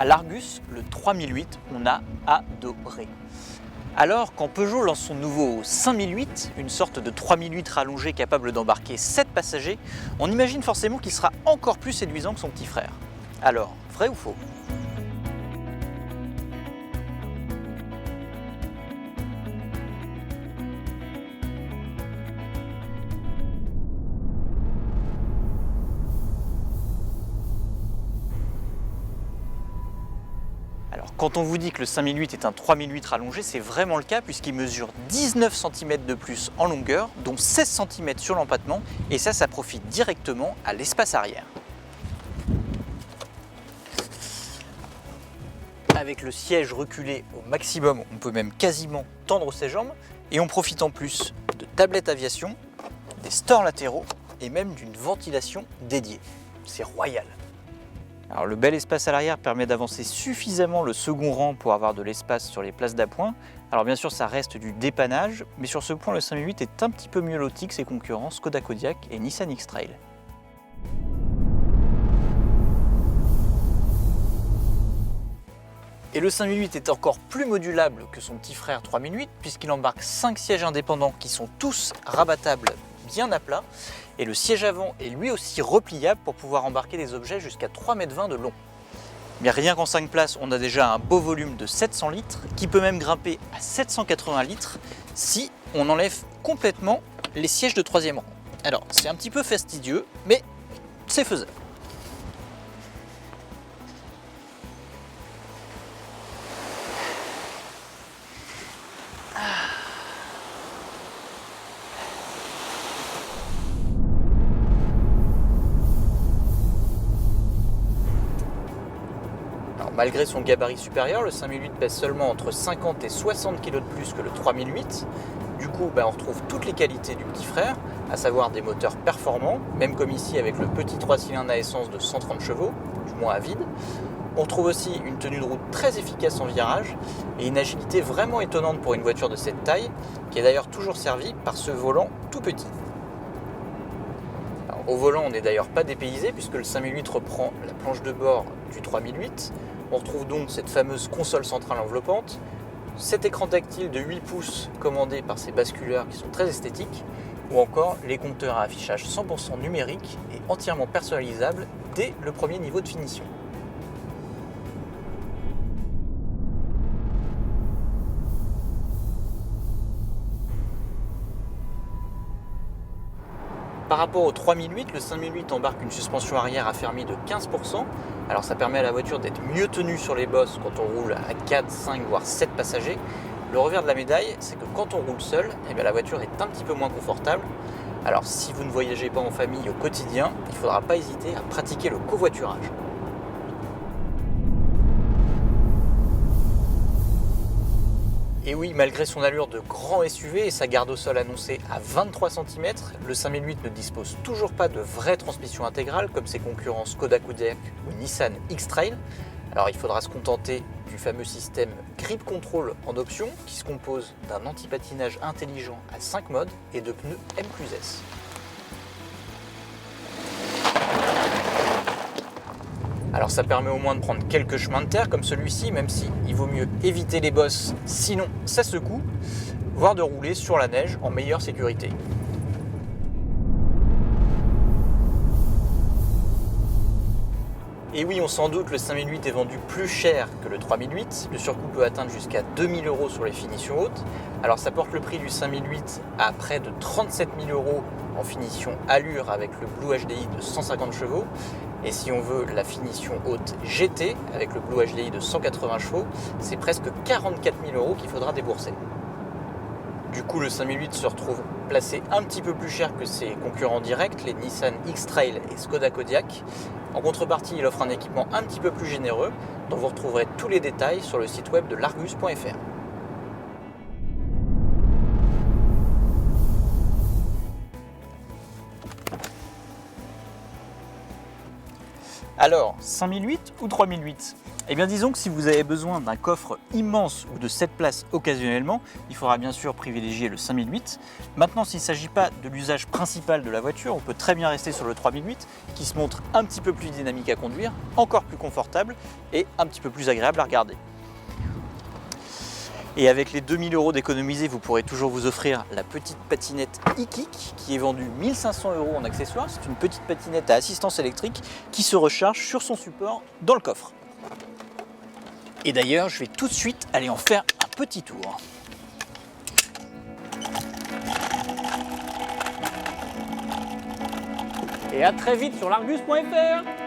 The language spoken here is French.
À l'Argus, le 3008, on a adoré. Alors, quand Peugeot lance son nouveau 5008, une sorte de 3008 rallongé capable d'embarquer 7 passagers, on imagine forcément qu'il sera encore plus séduisant que son petit frère. Alors, vrai ou faux? Alors, quand on vous dit que le 5008 est un 3008 rallongé, c'est vraiment le cas puisqu'il mesure 19 cm de plus en longueur, dont 16 cm sur l'empattement, et ça profite directement à l'espace arrière. Avec le siège reculé au maximum, on peut même quasiment tendre ses jambes, et on profite en plus de tablettes aviation, des stores latéraux et même d'une ventilation dédiée. C'est royal. Alors, le bel espace à l'arrière permet d'avancer suffisamment le second rang pour avoir de l'espace sur les places d'appoint. Alors bien sûr, ça reste du dépannage, mais sur ce point, le 5008 est un petit peu mieux loti que ses concurrents Skoda Kodiaq et Nissan X-Trail. Et le 5008 est encore plus modulable que son petit frère 3008 puisqu'il embarque 5 sièges indépendants qui sont tous rabattables bien à plat, et le siège avant est lui aussi repliable pour pouvoir embarquer des objets jusqu'à 3,20 m de long. Mais rien qu'en 5 places, on a déjà un beau volume de 700 litres qui peut même grimper à 780 litres si on enlève complètement les sièges de 3e rang. Alors c'est un petit peu fastidieux, mais c'est faisable. Malgré son gabarit supérieur, le 5008 pèse seulement entre 50 et 60 kg de plus que le 3008. Du coup, on retrouve toutes les qualités du petit frère, à savoir des moteurs performants, même comme ici avec le petit 3 cylindres à essence de 130 chevaux, du moins à vide. On trouve aussi une tenue de route très efficace en virage et une agilité vraiment étonnante pour une voiture de cette taille, qui est d'ailleurs toujours servie par ce volant tout petit. Alors, au volant, on n'est d'ailleurs pas dépaysé puisque le 5008 reprend la planche de bord du 3008. On retrouve donc cette fameuse console centrale enveloppante, cet écran tactile de 8 pouces commandé par ces basculeurs qui sont très esthétiques, ou encore les compteurs à affichage 100% numérique et entièrement personnalisables dès le premier niveau de finition. Par rapport au 3008, le 5008 embarque une suspension arrière affermie de 15%. Alors ça permet à la voiture d'être mieux tenue sur les bosses quand on roule à 4, 5 voire 7 passagers. Le revers de la médaille, c'est que quand on roule seul, la voiture est un petit peu moins confortable. Alors si vous ne voyagez pas en famille au quotidien, il ne faudra pas hésiter à pratiquer le covoiturage. Et oui, malgré son allure de grand SUV et sa garde au sol annoncée à 23 cm, le 5008 ne dispose toujours pas de vraie transmission intégrale comme ses concurrents Skoda Kodiaq ou Nissan X-Trail. Alors il faudra se contenter du fameux système Grip Control en option qui se compose d'un anti-patinage intelligent à 5 modes et de pneus M+S. Alors ça permet au moins de prendre quelques chemins de terre comme celui-ci, même si il vaut mieux éviter les bosses, sinon ça secoue, voire de rouler sur la neige en meilleure sécurité. Et oui, on s'en doute, le 5008 est vendu plus cher que le 3008. Le surcoût peut atteindre jusqu'à 2000 € sur les finitions hautes. Alors ça porte le prix du 5008 à près de 37 000 € en finition allure avec le Blue HDI de 150 chevaux. Et si on veut la finition haute GT avec le Blue HDI de 180 chevaux, c'est presque 44 000 € qu'il faudra débourser. Du coup, le 5008 se retrouve placé un petit peu plus cher que ses concurrents directs, les Nissan X-Trail et Skoda Kodiaq. En contrepartie, il offre un équipement un petit peu plus généreux, dont vous retrouverez tous les détails sur le site web de largus.fr. Alors, 5008 ou 3008 ? Eh bien disons que si vous avez besoin d'un coffre immense ou de 7 places occasionnellement, il faudra bien sûr privilégier le 5008. Maintenant, s'il ne s'agit pas de l'usage principal de la voiture, on peut très bien rester sur le 3008 qui se montre un petit peu plus dynamique à conduire, encore plus confortable et un petit peu plus agréable à regarder. Et avec les 2000 € d'économiser, vous pourrez toujours vous offrir la petite patinette e-Kick qui est vendue 1500 € en accessoires. C'est une petite patinette à assistance électrique qui se recharge sur son support dans le coffre. Et d'ailleurs, je vais tout de suite aller en faire un petit tour. Et à très vite sur l'Argus.fr.